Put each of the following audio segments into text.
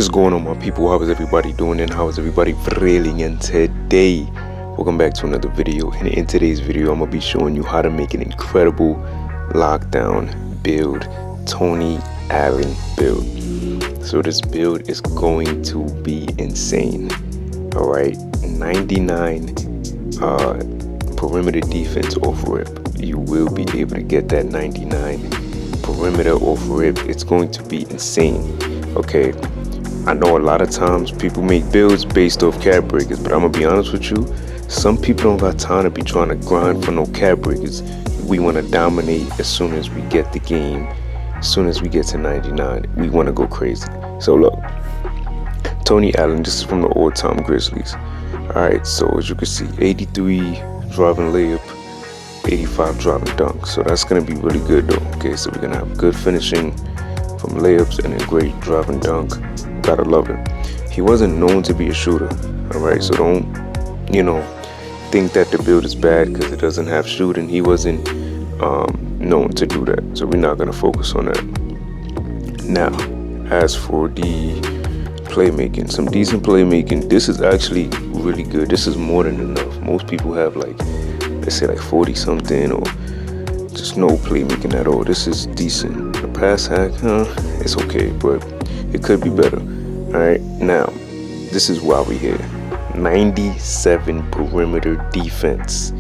What is going on, my people? How is everybody doing and how is everybody feeling? And today, welcome back to another video. And in today's video, I'm gonna be showing you how to make an incredible lockdown build, Tony Allen build. So this build is going to be insane. All right, 99 perimeter defense off rip. You will be able to get that 99 perimeter off rip. It's going to be insane. Okay, I know a lot of times people make builds based off cap breakers, but I'm gonna be honest with you, some people don't got time to be trying to grind for no cap breakers. We want to dominate as soon as we get the game. As soon as we get to 99, we want to go crazy. So look, Tony Allen, this is from the all-time Grizzlies. All right, so as you can see, 83 driving layup, 85 driving dunk. So that's gonna be really good though. Okay, so we're gonna have good finishing from layups and a great driving dunk. Gotta love it. He wasn't known to be a shooter. All right, so don't think that the build is bad because it doesn't have shooting. He wasn't known to do that, so we're not gonna focus on that. Now, as for the playmaking, some decent playmaking. This is actually really good. This is more than enough. Most people have let's say 40 something or just no playmaking at all. This is decent. The pass hack, it's okay, but it could be better. All right, now this is why we're here. 97 perimeter defense.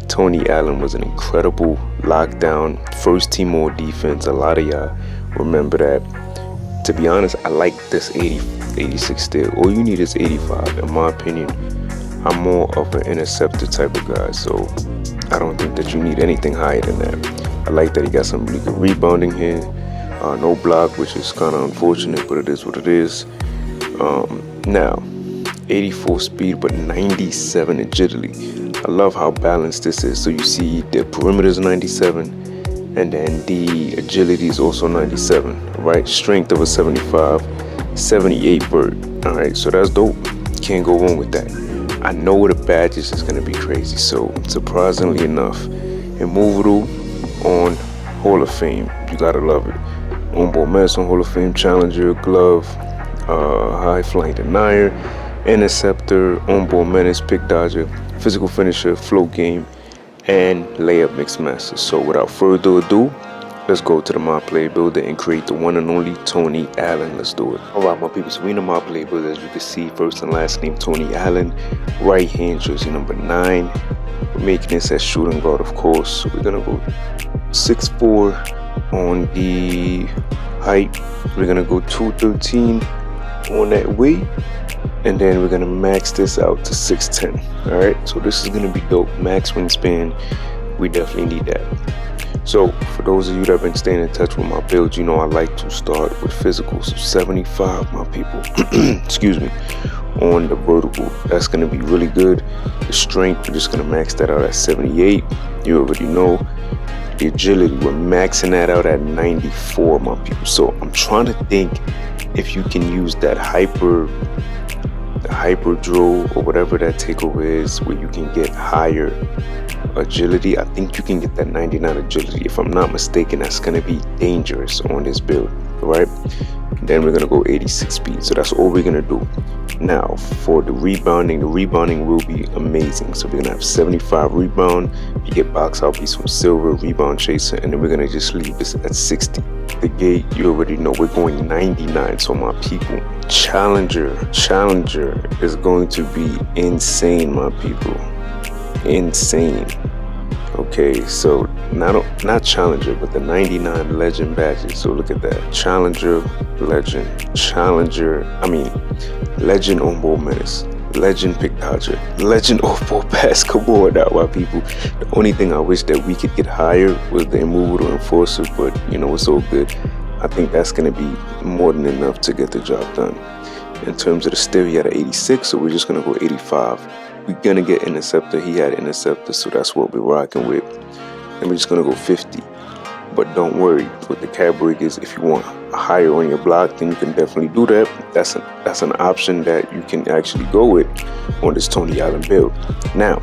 Tony Allen was an incredible lockdown first team all defense. A lot of y'all remember that. To be honest, I like this 86 still. All you need is 85 in my opinion. I'm more of an interceptor type of guy, so I don't think that you need anything higher than that. I like that he got some really good rebounding here. No block, which is kind of unfortunate, but it is what it is. Now, 84 speed, but 97 agility. I love how balanced this is. So you see the perimeter is 97, and then the agility is also 97. Right, strength of a 75, 78 vert. All right, so that's dope. Can't go wrong with that. I know the badges is gonna be crazy. So surprisingly enough, immovable on Hall of Fame. You gotta love it. On-ball menace on Hall of Fame, challenger, glove, high flying denier, interceptor, on-ball menace, pick dodger, physical finisher, float game, and layup mix master. So without further ado, let's go to the My Play Builder and create the one and only Tony Allen. Let's do it. All right, my people, so we in the My Play Builder, as you can see, first and last name Tony Allen, right hand jersey number 9. We're making this as shooting guard, of course. So we're gonna go 6'4". On the height, we're gonna go 213 on that weight, and then we're gonna max this out to 6'10". All right, so this is gonna be dope. Max wingspan, we definitely need that. So for those of you that have been staying in touch with my builds, you know I like to start with physical. So 75, my people, excuse me, on the vertical. That's gonna be really good. The strength, we're just gonna max that out at 78. You already know. The agility, we're maxing that out at 94, my people. So I'm trying to think if you can use that hyper drill or whatever that takeover is, where you can get higher agility. I think you can get that 99 agility. If I'm not mistaken, that's gonna be dangerous on this build. All right, then we're gonna go 86 speed. So that's all we're gonna do. Now for the rebounding will be amazing. So we're gonna have 75 rebound. You get box out piece from silver, rebound chaser, and then we're gonna just leave this at 60. The gate, you already know we're going 99. So my people, challenger is going to be insane, my people. Insane. Okay, so not challenger, but the 99 legend badges. So look at that. Challenger, legend, legend on ball menace, legend pick dodger, legend off ball pass. Come on now, my people. The only thing I wish that we could get higher was the immovable enforcer, but it's all good. I think that's gonna be more than enough to get the job done. In terms of the steal, he had an 86, so we're just gonna go 85. We're gonna get interceptor. He had interceptor, so that's what we're rocking with. And we're just gonna go 50. But don't worry, with the cap breakers, if you want higher on your block, then you can definitely do that. That's an option that you can actually go with on this Tony Allen build. Now,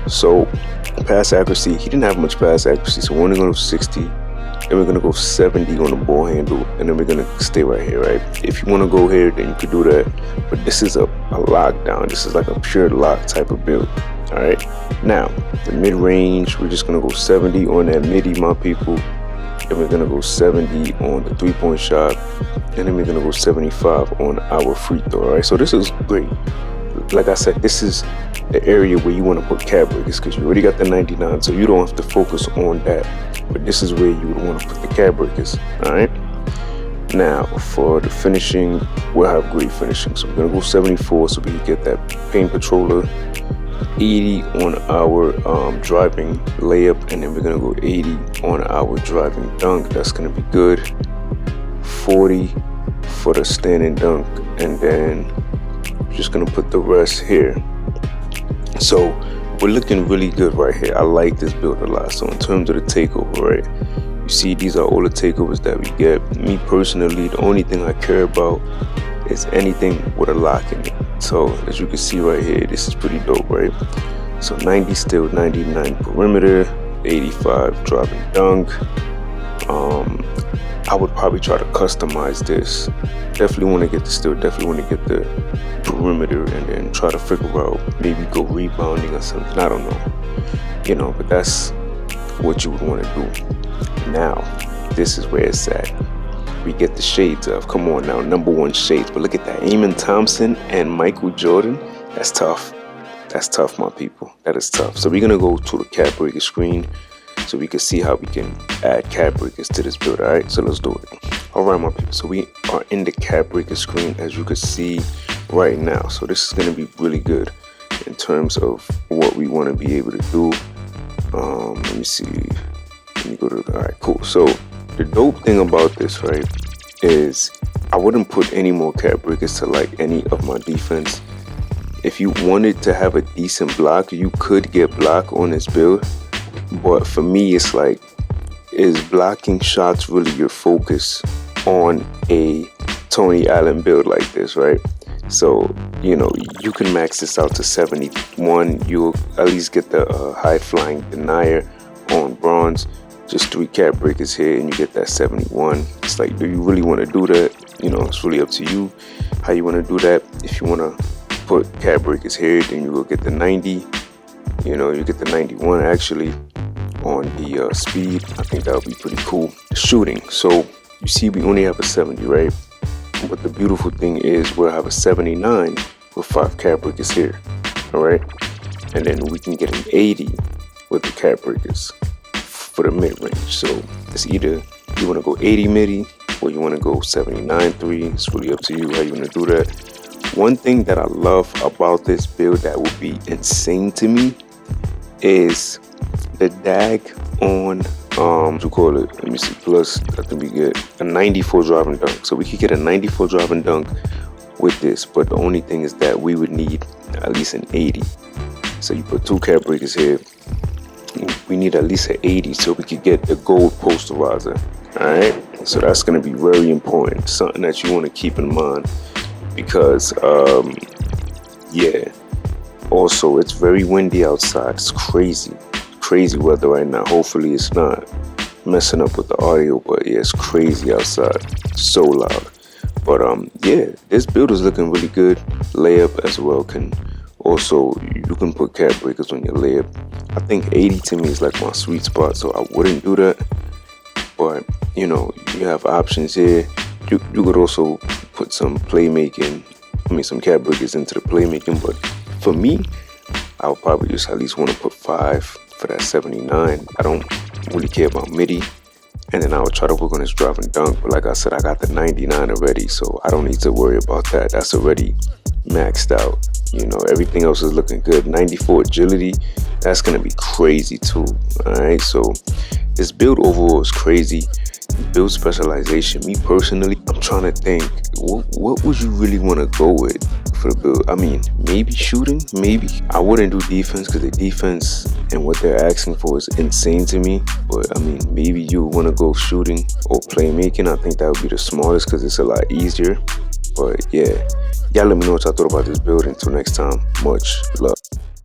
so pass accuracy, he didn't have much pass accuracy, so we're only going to 60. Then we're gonna go 70 on the ball handle, and then we're gonna stay right here, right? If you wanna go here, then you could do that. But this is a lockdown. This is like a pure lock type of build. All right. Now the mid range, we're just gonna go 70 on that midi, my people. Then we're gonna go 70 on the 3-point shot, and then we're gonna go 75 on our free throw. All right. So this is great. Like I said, this is the area where you want to put cap breakers because you already got the 99, so you don't have to focus on that. But this is where you would want to put the cap breakers. All right. Now for the finishing, we'll have great finishing. So we're gonna go 74 so we can get that paint patroller. 80 on our driving layup, and then we're gonna go 80 on our driving dunk. That's gonna be good. 40 for the standing dunk, and then just gonna put the rest here. So we're looking really good right here. I like this build a lot. So in terms of the takeover, right, you see these are all the takeovers that we get. Me personally, the only thing I care about is anything with a lock in it. So as you can see right here, this is pretty dope, right? So 90 still, 99 perimeter, 85 driving dunk. I would probably try to customize this. Definitely want to get the steal, definitely want to get the perimeter, and then try to figure out maybe go rebounding or something. I don't know, but that's what you would want to do. Now, this is where it's at. We get the shades of, come on now, #1 shades. But look at that, Amen Thompson and Michael Jordan. That's tough. That's tough, my people. That is tough. So we're gonna go to the cap breaker screen so we can see how we can add cap breakers to this build. All right, so let's do it. All right, my people. So we are in the cap breaker screen, as you can see right now. So this is gonna be really good in terms of what we want to be able to do. Let me see. Let me go to. All right, cool. So the dope thing about this, right, is I wouldn't put any more cap breakers to like any of my defense. If you wanted to have a decent block, you could get block on this build. But for me, it's like, is blocking shots really your focus on a Tony Allen build like this, right? So, you can max this out to 71. You'll at least get the high flying denier on bronze. Just 3 cap breakers here and you get that 71. It's like, do you really want to do that? It's really up to you how you want to do that. If you want to put cap breakers here, then you will get the 90. You get the 91 actually on the speed. I think that would be pretty cool. Shooting. So you see we only have a 70, right? But the beautiful thing is we'll have a 79 with 5 cap breakers here. All right. And then we can get an 80 with the cap breakers for the mid range. So it's either you want to go 80 midi or you want to go 79 3. It's really up to you how you want to do that. One thing that I love about this build that would be insane to me is the dag on to call it, let me see, plus I think we get a 94 driving dunk. So we could get a 94 driving dunk with this, but the only thing is that we would need at least an 80. So you put 2 cap breakers here, we need at least an 80 so we could get the gold posterizer. All right, so that's going to be very important, something that you want to keep in mind, because also it's very windy outside. It's crazy weather right now. Hopefully it's not messing up with the audio, but yeah, it's crazy outside, so loud. But this build is looking really good. Layup as well can also, you can put cap breakers on your layup. I think 80 to me is like my sweet spot, so I wouldn't do that. But you have options here. You could also put some playmaking, some cap breakers into the playmaking. But for me, I would probably just at least want to put 5 for that 79. I don't really care about midi. And then I would try to work on this driving dunk. But like I said, I got the 99 already, so I don't need to worry about that. That's already maxed out. Everything else is looking good. 94 agility, that's going to be crazy too. All right, so this build overall is crazy. Build specialization, me personally, I'm trying to think, what would you really want to go with for the build? I mean, maybe shooting, maybe. I wouldn't do defense because the defense and what they're asking for is insane to me. But I mean, maybe you want to go shooting or playmaking. I think that would be the smartest because it's a lot easier. But yeah, y'all let me know what y'all thought about this build. Until next time, much love.